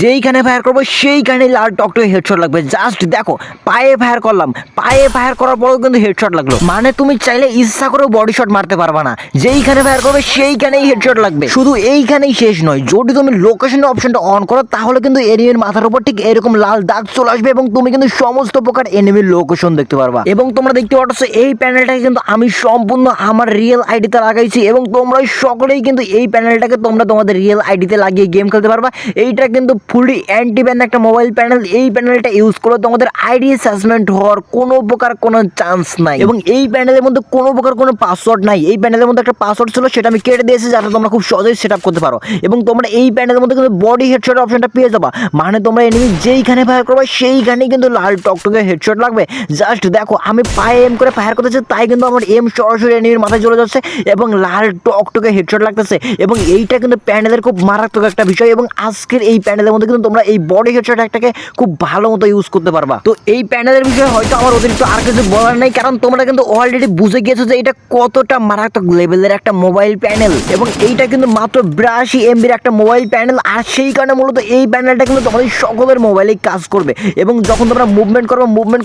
যেইখানে ফায়ার করবো সেইখানে লাল টকটকে হেডশট লাগবে। জাস্ট দেখো, পায়ে ফায়ার করলাম, পায়ে ফায়ার করার পরেও কিন্তু হেডশট লাগলো। মানে তুমি চাইলে ইচ্ছা করেও বডি শট মারতে পারবা না, যেইখানে ফায়ার করবে সেইখানেই হেডশট লাগবে। শুধু এইখানেই শেষ নয়, যদি তুমি লোকেশনের অপশনটা অন করো তাহলে কিন্তু এনিমির মাথার উপর ঠিক এরকম লাল দাগ চলে আসবে এবং তুমি কিন্তু সমস্ত প্রকার এনিমির লোকেশন দেখতে পারবা। এবং তোমরা দেখতে পাচ্ছ এই প্যানেলটাকে কিন্তু আমি সম্পূর্ণ আমার রিয়েল আইডিতে লাগাইছি এবং তোমরা সকলেই কিন্তু এই প্যানেলটাকে তোমরা তোমাদের রিয়েল আইডিতে লাগিয়ে গেম খেলতে পারবা। এইটা কিন্তু ফুলি অ্যান্টি ব্যান একটা মোবাইল প্যানেল। এই প্যানেলটা ইউজ করে তোমাদের আইডি সাসপেন্ড হওয়ার কোনো প্রকার কোনো চান্স নাই এবং এই প্যানেলের মধ্যে কোনো প্রকার কোনো পাসওয়ার্ড নাই। এই প্যানেলের মধ্যে একটা পাসওয়ার্ড ছিল, সেটা আমি কেটে দিয়েছি যাতে তোমরা খুব সহজেই সেট আপ করতে পারো। এবং তোমরা এই প্যানেলের মধ্যে কিন্তু বডি হেডশট অপশনটা পেয়ে যাবা। মানে তোমরা এনিমি যেইখানে ফায়ার করবে সেইখানেই কিন্তু লাল টকটকে হেডশট লাগবে। জাস্ট দেখো, আমি পায়ে এম করে ফায়ার করতেছি, তাই কিন্তু আমার এম সরাসরি এনিমির মাথায় চলে যাচ্ছে এবং লাল টকটকে হেডশট লাগতেছে। এবং এইটা কিন্তু প্যানেলের খুব মারাত্মক একটা বিষয় এবং আজকের এই প্যানেলের মধ্যে কিন্তু তোমরা এই বডি হেডশট একটাকে খুব ভালো মতো ইউজ করতে পারবা। তো এই প্যানেলের বিষয়ে হয়তো আমার অতিরিক্ত আর কিছু বলার নাই, কারণ তোমরা কিন্তু অলরেডি বুঝে গিয়েছো যে এটা কতটা মারাত্মক লেভেলের একটা মোবাইল প্যানেল এবং এইটা কিন্তু মাত্র 82 MB একটা মোবাইল প্যানেল। আর সেই কারণে মূলত এই প্যানেলটা কিন্তু তোমাদের সকলের মোবাইলেই কাজ করবে এবং যখন তোমরা মুভমেন্ট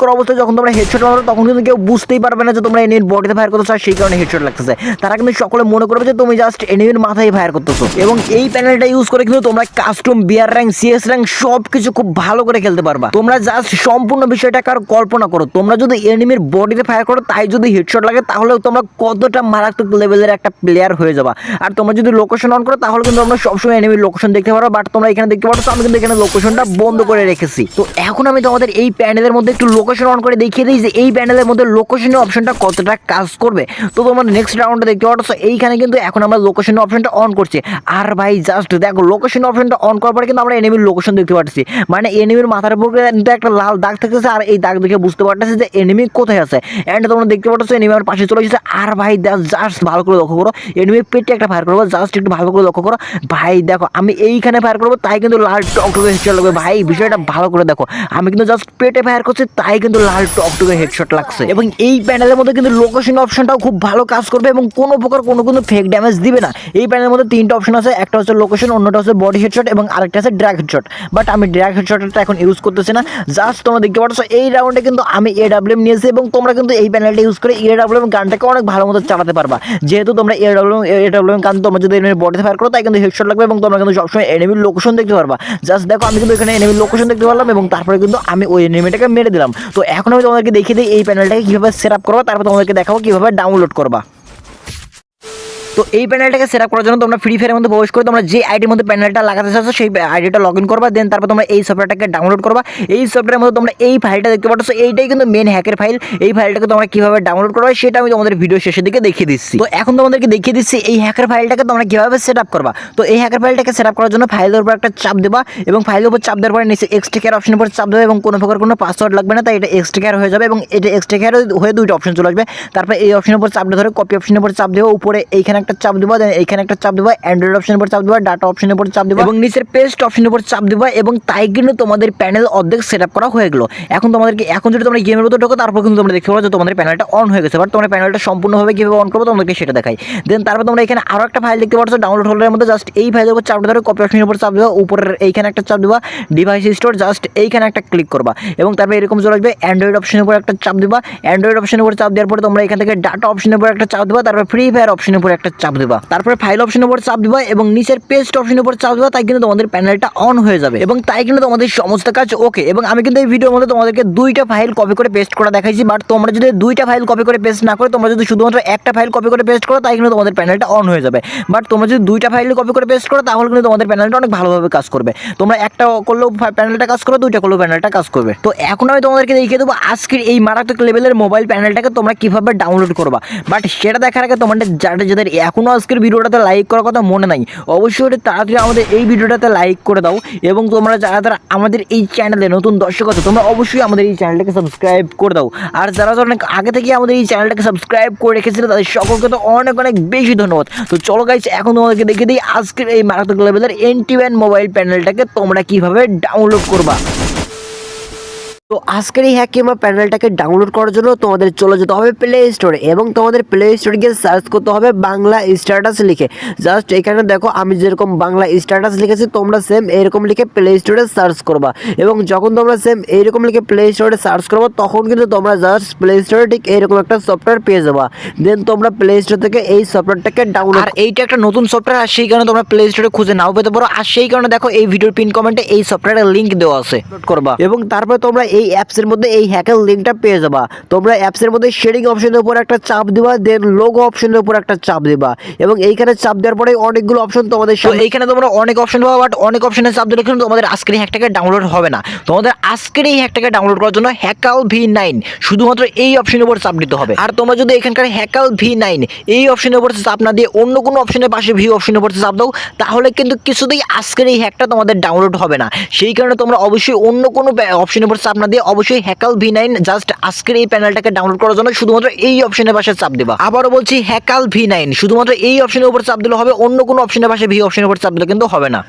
করা অবস্থায় যখন তোমরা হেডশট মারো তখন কিন্তু কেউ বুঝতেই পারবে না যে তোমরা এনিমির বডিতে ফায়ার করতেছো আর সেই কারণে হেডশট লাগতেছে। তারা কিন্তু সকলে মনে করবে যে তুমি জাস্ট এনিমির মাথায় ফায়ার করতেছো। এবং এই প্যানেলটা ইউজ করে কিন্তু তোমরা কাস্টম, বিয়ার র্যাঙ্ক, সিএস র্যাঙ্ক সব কিছু খুব ভালো করে খেলতে পারবা। তোমরা জাস্ট সম্পূর্ণ বিষয়টা কার কল্পনা করো, তোমরা যদি এনিমির বডিতে ফায়ার করো তাই যদি হেডশট লাগে তাহলে তোমরা কতটা মারাত্মক লেভেলের একটা প্লেয়ার হয়ে যাবা। আর তোমরা যদি লোকেশন অন করো তাহলে কিন্তু তোমরা সবসময় এনিমির লোকেশন দেখতে পারো। বাট তোমরা এখানে দেখতে পাচ্ছ আমি কিন্তু এখানে লোকেশনটা বন্ধ করে রেখেছি। তো এখন আমি তোমাদের এই প্যানেলের মধ্যে একটু লোকেশন অন করে দেখিয়ে দিই যে এই প্যানেলের মধ্যে লোকেশনের অপশনটা কতটা কাজ করবে। তো তোমরা নেক্সট রাউন্ডে দেখতে পাচ্ছ এইখানে কিন্তু এখন আমরা লোকেশনের অপশনটা অন করছি। আর ভাই জাস্ট দেখো, লোকেশন অপশনটা অন করার পরে কিন্তু আমরা এনিমির লোকেশন দেখতে পাচ্ছি। মানে এনিমির মাথার উপর কিন্তু একটা লাল দাগ থাকতেছে আর এই দাগ দেখে বুঝতে পারতেছে যে এনিমি কোথায় আছে। এন্ড তোমরা দেখতে পাচ্ছ এনিমি আমার পাশে চলে এসেছে। আর ভাই জাস্ট ভালো করে লক্ষ্য করো, এনিমির পেটে একটা ফায়ার করবো, জাস্ট একটু ভালো করে লক্ষ্য করো। ভাই দেখো, আমি এইখানে ফায়ার করবো তাই কিন্তু লাল টকটকে হেডশট লাগবে। ভাই বিষয়টা ভালো করে দেখো, আমি কিন্তু জাস্ট পেটে ফায়ার করছি তাই কিন্তু লাল টকটকে হেডশট লাগছে। এবং এই প্যানেলের মধ্যে কিন্তু লোকেশন অপশনটাও খুব ভালো কাজ করবে এবং কোনো প্রকার কোনো ফেক ড্যামেজ দিবে না। এই প্যানেলের মধ্যে তিনটা অপশন আছে, একটা হচ্ছে লোকেশন, অন্যটা হচ্ছে বডি হেডশট এবং আরেকটা আছে ড্র্যাগ হেডশট। বাট আমি ড্র্যাগ হেডশটটা এখন ইউজ করতেছি না। জাস্ট তোমরা দেখতে পাচ্ছ এই রাউন্ডে কিন্তু আমি AWM নিয়েছি এবং তোমরা কিন্তু এই প্যানেলটা ইউজ করে AWM গানটাকে অনেক ভালো মতো চালাতে পারবা। যেহেতু তোমরা AWM গান তোমরা যদি এনিমির বডিতে ফায়ার করো তাই কিন্তু হেডশট লাগবে এবং তোমরা কিন্তু সবসময় এনিমির লোকেশন দেখতে পারবা। জাস্ট দেখো, আমি কিন্তু এখানে এনিমির লোকেশন দেখতে পারলাম এবং তারপরে কিন্তু আমি ওই এনিমিটাকে মেরে দিলাম। তো এখন আমি তোমাদেরকে দেখিয়ে দিই এই প্যানেলটাকে কীভাবে সেট আপ করবা, তারপর তোমাদেরকে দেখাবো কীভাবে ডাউনলোড করবা। তো এই প্যানেলটাকে সেট আপ করার জন্য তোমরা ফ্রি ফায়ারের মধ্যে প্রবেশ করে তোমরা যে আইডির মধ্যে প্যানেলটা লাগাতে চাচ্ছো সেই আইডিটা লগ ইন করবা। দেন তারপর তোমরা এই সফটওয়্যারটাকে ডাউনলোড করবা। এই সফটওয়্যারের মধ্যে তোমরা এই ফাইলটা দেখতে পাচ্ছ, এইটাই কিন্তু মেন হ্যাকের ফাইল। এই ফাইলটাকে তোমরা কীভাবে ডাউনলোড করবা সেটা আমি তোমাদের ভিডিও শেষের দিকে দেখিয়ে দিচ্ছি। তো এখন তোমাদেরকে দেখিয়ে দিচ্ছি এই হ্যাকের ফাইলটাকে তোমরা কীভাবে সেট আপ করবা। তো এই হ্যাকের ফাইলটাকে সেট আপ করার জন্য ফাইলের উপর একটা চাপ দেবা এবং ফাইলের উপর চাপ দেওয়ার পরে নিচে এক্সট্রা অপশনের উপর চাপ দেবে এবং কোনো প্রকার কোনো পাসওয়ার্ড লাগবে না, তাই এটা এক্সট্রা হয়ে যাবে এবং এটা এক্সট্রা হয়ে দুইটা অপশন চলে আসবে। তারপরে এই অপশনের উপর চাপ ধরে কপি অপশনের উপর চাপ দেবো, উপরে এইখানে একটা চাপ দেবো, এইখানে একটা চাপ দেবো, অ্যান্ড্রয়েড অপশনের উপর চাপ দেবো, ডাটা অপশনের উপর চাপ দেবো এবং নিচের পেস্ট অপশনের উপর চাপ দেবো এবং তাই কিন্তু তোমাদের প্যানেল অর্ধেক সেট আপ করা হয়ে গেলো। এখন যদি তোমরা গেমের মধ্যে ঢোকো তারপর কিন্তু তোমরা দেখতে পারো যে তোমাদের প্যানেলটা অন হয়ে গেছে। বাট তোমরা প্যানেলটা সম্পূর্ণভাবে কীভাবে অন করবো তোমাদেরকে সেটা দেখাই। দেন তারপর তোমরা এখানে আরও একটা ফাইল দেখতে পাচ্ছ ডাউনলোড হোল্ডারের মধ্যে, জাস্ট এই ফাইলের উপর চাপ ধরে কপি অপশনের উপর চাপ দেবো, উপরের এইখানে একটা চাপ দেবা, ডিভাইস স্টোর জাস্ট এইখানে একটা ক্লিক করবা এবং তারপরে এরকম চলে আসবে। অ্যান্ড্রয়েড অপশনের উপর একটা চাপ দেবা, অ্যান্ড্রয়েড অপশনের উপর চাপ দেওয়ার পরে তোমরা এখান থেকে ডাটা অপশনের উপর একটা চাপ দেবা, তারপরে ফ্রি ফায়ার অপশনের উপর একটা চাপ দেবা, তারপরে ফাইল অপশনের উপর চাপ দিবা এবং নিচের পেস্ট অপশনের উপর চাপ দিবা, তাই কিন্তু তোমাদের প্যানেলটা অন হয়ে যাবে এবং তাই কিন্তু তোমাদের সমস্ত কাজ ওকে। এবং আমি কিন্তু এই ভিডিওর মধ্যে তোমাদেরকে দুইটা ফাইল কপি করে পেস্ট করা দেখাইছি। বাট তোমরা যদি দুইটা ফাইল কপি করে পেস্ট না করে তোমরা যদি শুধুমাত্র একটা ফাইল কপি করে পেস্ট করো তাই কিন্তু তোমাদের প্যানেলটা অন হয়ে যাবে। বাট তোমরা যদি দুইটা ফাইল কপি করে পেস্ট করো তাহলে কিন্তু তোমাদের প্যানেলটা অনেক ভালোভাবে কাজ করবে। তোমরা একটা করলেও প্যানেলটা কাজ করবে, দুইটা করলেও প্যানেলটা কাজ করবে। তো এখন আমি তোমাদেরকে দেখিয়ে দেবো আজকের এই মারাত্মক লেভেলের মোবাইল প্যানেলটাকে তোমরা কিভাবে ডাউনলোড করবা। বাট সেটা দেখার আগে তোমাদের যাদের এখনো আজকের ভিডিওটাতে লাইক করার কথা মনে নাই, অবশ্যই তাড়াতাড়ি আমাদের এই ভিডিওটাতে লাইক করে দাও এবং তোমরা যারা আমাদের এই চ্যানেলে নতুন দর্শক আছো তোমরা অবশ্যই আমাদের এই চ্যানেলটাকে সাবস্ক্রাইব করে দাও। আর যারা অনেক আগে থেকে আমাদের এই চ্যানেলটাকে সাবস্ক্রাইব করে রেখেছিল তাদের সকলকে তো অনেক অনেক বেশি ধন্যবাদ। তো চলো গাইস, এখন তোমাদেরকে দেখিয়ে দিই আজকের এই মারাত্মক লেভেলের এন্টি ব্যান মোবাইল প্যানেলটাকে তোমরা কিভাবে ডাউনলোড করবা। তো আজকের এই হ্যাক কিংবা প্যানেলটাকে ডাউনলোড করার জন্য তোমাদের চলে যেতে হবে প্লে স্টোরে এবং তোমাদের প্লে স্টোরে গিয়ে সার্চ করতে হবে বাংলা স্ট্যাটাস লিখে। জাস্ট এখানে দেখো আমি যেরকম বাংলা স্ট্যাটাস লিখেছি তোমরা সেম এরকম লিখে প্লে স্টোরে সার্চ করবা এবং যখন তোমরা সেম এইরকম লিখে প্লে স্টোরে সার্চ করবা তখন কিন্তু তোমরা জাস্ট প্লে স্টোরে ঠিক এরকম একটা সফটওয়্যার পেয়ে যাবা। দেন তোমরা প্লে স্টোর থেকে এই সফটওয়্যারটাকে ডাউনলোড, আর এইটা একটা নতুন সফটওয়্যার, আর সেই কারণে তোমরা প্লে স্টোরে খুঁজে নাও পেতে পারো। আর সেই কারণে দেখো এই ভিডিওর পিন কমেন্টে এই সফটওয়্যারের লিংক দেওয়া আছে, ডাউনলোড করবা এবং তারপর তোমরা এই অ্যাপসের মধ্যে এই হ্যাকের লিঙ্কটা পেয়ে যাবা। তোমরা অ্যাপসের মধ্যে শেয়ারিং অপশনের উপর একটা চাপ দিবা, দেন লোগো অপশনের উপর একটা চাপ দিবা এবং এইখানে চাপ দেওয়ার পরে অনেকগুলো অপশন তোমাদের তো সামনে, এইখানে তোমরা অনেক অপশন পাবা, বাট অনেক অপশনে চাপ দিলে কিন্তু তোমাদের আজকের এই হ্যাকটাকে ডাউনলোড হবে না। তোমাদের আজকের এই হ্যাকটাকে ডাউনলোড করার জন্য হ্যাকাল V9 শুধুমাত্র এই অপশনের উপর চাপ দিতে হবে। আর তোমরা যদি এখানকার হ্যাকাল V9 এই অপশনের উপর চাপ না দিয়ে অন্য কোনো অপশনের পাশে ভিউ অপশনের উপর চাপ দাও, তাহলে কিন্তু কিছুতেই আজকের এই হ্যাকটা তোমাদের ডাউনলোড হবে না। সেই কারণে তোমরা অবশ্যই অন্য কোনো অপশনের উপর চাপ না দিয়ে অবশ্যই হ্যাকাল V9 জাস্ট আজকের এই প্যানেলটাকে ডাউনলোড করার জন্য শুধুমাত্র এই অপশনের পাশে চাপ দিবা। আবারও বলছি, হ্যাকাল V9 শুধুমাত্র এই অপশনের উপর চাপ দিলে হবে, অন্য কোনো অপশনের পাশে ভিউ অপশনের উপর চাপ দিলে কিন্তু হবে না।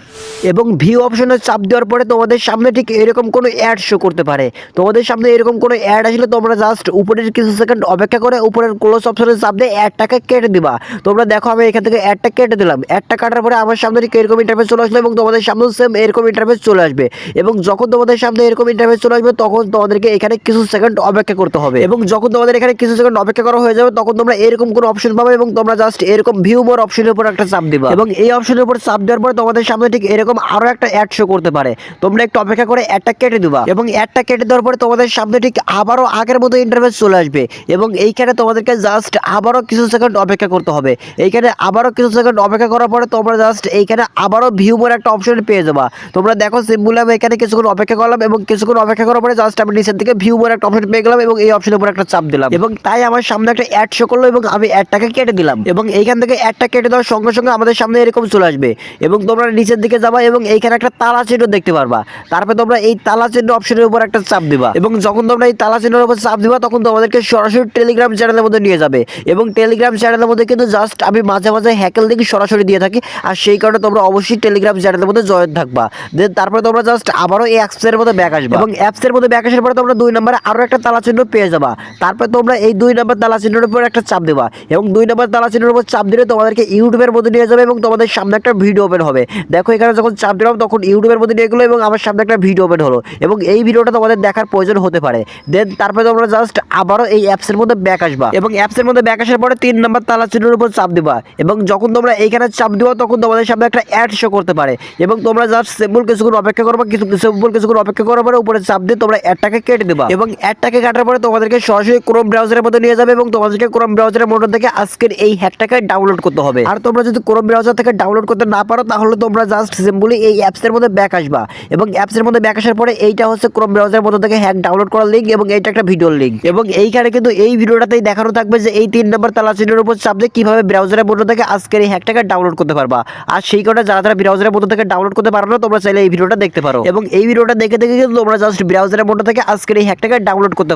এবং ভিউ অপশনে চাপ দেওয়ার পরে তোমাদের সামনে ঠিক এরকম কোনো অ্যাড শো করতে পারে। তোমাদের সামনে এরকম কোনো অ্যাড আসলে তোমরা জাস্ট উপরের কিছু সেকেন্ড অপেক্ষা করে উপরের ক্লোজ অপশনে চাপ দিয়ে অ্যাডটাকে কেটে দিবা। তোমরা দেখো আমি এখান থেকে অ্যাডটা কেটে দিলাম। অ্যাডটা কাটার পরে আমার সামনে ঠিক এরকম ইন্টারফেস চলে আসলো এবং তোমাদের সামনে সেম এরকম ইন্টারফেস চলে আসবে এবং যখন তোমাদের সামনে এরকম ইন্টারফেস চলে আসবে তখন তোমাদেরকে এখানে কিছু সেকেন্ড অপেক্ষা করতে হবে এবং যখন তোমাদের এখানে কিছু সেকেন্ড অপেক্ষা করা হয়ে যাবে তখন তোমরা এরকম কোনো অপশন পাবে এবং তোমরা জাস্ট এরকম ভিউ মোর অপশনের উপর একটা চাপ দিবা এবং এই অপশনের উপর চাপ দেওয়ার পরে তোমাদের সামনে ঠিক এরকম আরো একটা অ্যাড শো করতে পারে। তোমরা একটু অপেক্ষা করে অ্যাডটা কেটে দিবা এবং অ্যাডটা কেটে দেওয়ার পরে তোমাদের সামনে ঠিক আবারও আগের মতো ইন্টারফেস চলে আসবে এবং এইখানে তোমাদেরকে জাস্ট আবারও কিছু সেকেন্ড অপেক্ষা করতে হবে। এইখানে আবারও কিছু সেকেন্ড অপেক্ষা করার পরে তোমরা জাস্ট এইখানে আবারও ভিউ মোর একটা অপশন পেয়ে যাবা। তোমরা দেখো সিম্পলি আমি এখানে কিছুক্ষণ অপেক্ষা করলাম এবং কিছুক্ষণ অপেক্ষা করার পরে জাস্ট আমি নিচের দিকে ভিউ মোর একটা অপশন পেয়ে গেলাম এবং এই অপশনের উপর একটা চাপ দিলাম এবং তাই আমার সামনে একটা অ্যাড শো করলো এবং আমি অ্যাডটাকে কেটে দিলাম এবং এইখান থেকে অ্যাডটা কেটে দেওয়ার সঙ্গে সঙ্গে আমাদের সামনে এরকম চলে আসবে এবং তোমরা নিচের দিকে যাবা এবং এইখানে একটা তালা চিহ্ন দেখতে পারবা। তারপরে তোমরা এই তালা চিহ্ন অপশনের উপর একটা চাপ দিবা এবং যখন তোমরা এই তালা চিহ্নের উপর চাপ দিবা তখন তোমাদেরকে সরাসরি টেলিগ্রাম চ্যানেলের মধ্যে নিয়ে যাবে এবং টেলিগ্রাম চ্যানেলের মধ্যে কিন্তু জাস্ট আমি মাঝে মাঝে হ্যাকেল লিংক সরাসরি দিয়ে থাকি। আর সেই কারণে তোমরা অবশ্যই টেলিগ্রাম চ্যানেলের মধ্যে জয়েন থাকবা। দেন তারপরে তোমরা জাস্ট আবারও এই অ্যাপসের মধ্যে ব্যাক আসবে এবং অ্যাপসের মধ্যে ব্যাক আসার পরে তোমরা 2 নম্বরে আরো একটা তালা চিহ্ন পেয়ে যাবা। তারপরে তোমরা এই 2 নম্বর তালা চিহ্নের উপর একটা চাপ দেবা এবং 2 নম্বর তালা চিহ্নের উপর চাপ দিলে তোমাদেরকে ইউটিউবের মধ্যে নিয়ে যাবে এবং তোমাদের সামনে একটা ভিডিও ওপেন হবে। দেখো এখানে যখন চাপ দিলাম তখন ইউটিউবের মধ্যে নিয়ে গেলো এবং আমার সামনে একটা ভিডিও ওপেন হলো এবং এই ভিডিওটা তোমাদের দেখার প্রয়োজন হতে পারে। দেন তারপরে তোমরা জাস্ট আবারও এই অ্যাপসের মধ্যে ব্যাক আসবা এবং অ্যাপসের মধ্যে ব্যাক আসার পরে 3 নম্বর তালা চিহ্নের উপর চাপ দিবা এবং যখন তোমরা এইখানে চাপ দিবা তখন তোমাদের সামনে একটা অ্যাড শো করতে পারে এবং তোমরা জাস্ট সিম্পল কিছুক্ষণ অপেক্ষা করবা। কিছুক্ষণ অপেক্ষা করার পরে উপরে চাপ দিয়ে তোমরা অ্যাডটাকে কেটে দিবা এবং অ্যাডটাকে কাটার পরে তোমাদেরকে সরাসরি ক্রোম ব্রাউজারের মধ্যে নিয়ে যাবে এবং তোমাদেরকে ক্রোম ব্রাউজারের মধ্যে থেকে আজকের এই হ্যাকটাকে ডাউনলোড করতে হবে। আর তোমরা যদি ক্রোম ব্রাউজার থেকে ডাউনলোড করতে না পারো তাহলে তোমরা জাস্ট সিম্পলি এই অ্যাপসের মধ্যে ব্যাক আসবা এবং অ্যাপসের মধ্যে ব্যাক আসার পরে এইটা হচ্ছে ক্রোম ব্রাউজারের মধ্যে থেকে হ্যাক ডাউনলোড করার লিঙ্ক এবং এইটা একটা ভিডিওর লিঙ্ক এবং এইখানে কিন্তু এই ভিডিওটাতেই দেখানো থাকবে যে এই 3 নম্বর তালা চিহ্নের উপর চাপ দিয়ে কিভাবে ব্রাউজারের মধ্যে থেকে আজকের এই হ্যাকটাকে ডাউনলোড করতে পারবা। আর সেই কারণে যারা ব্রাউজারের মধ্যে থেকে ডাউনলোড করতে পারো না তোমরা চাইলে এই ভিডিওটা দেখতে পারো এবং এই ভিডিওটা দেখে দেখে কিন্তু তোমরা জাস্ট ব্রাউজারের মধ্যে থেকে আজকের এই হ্যাকটাকে ডাউনলোড করতে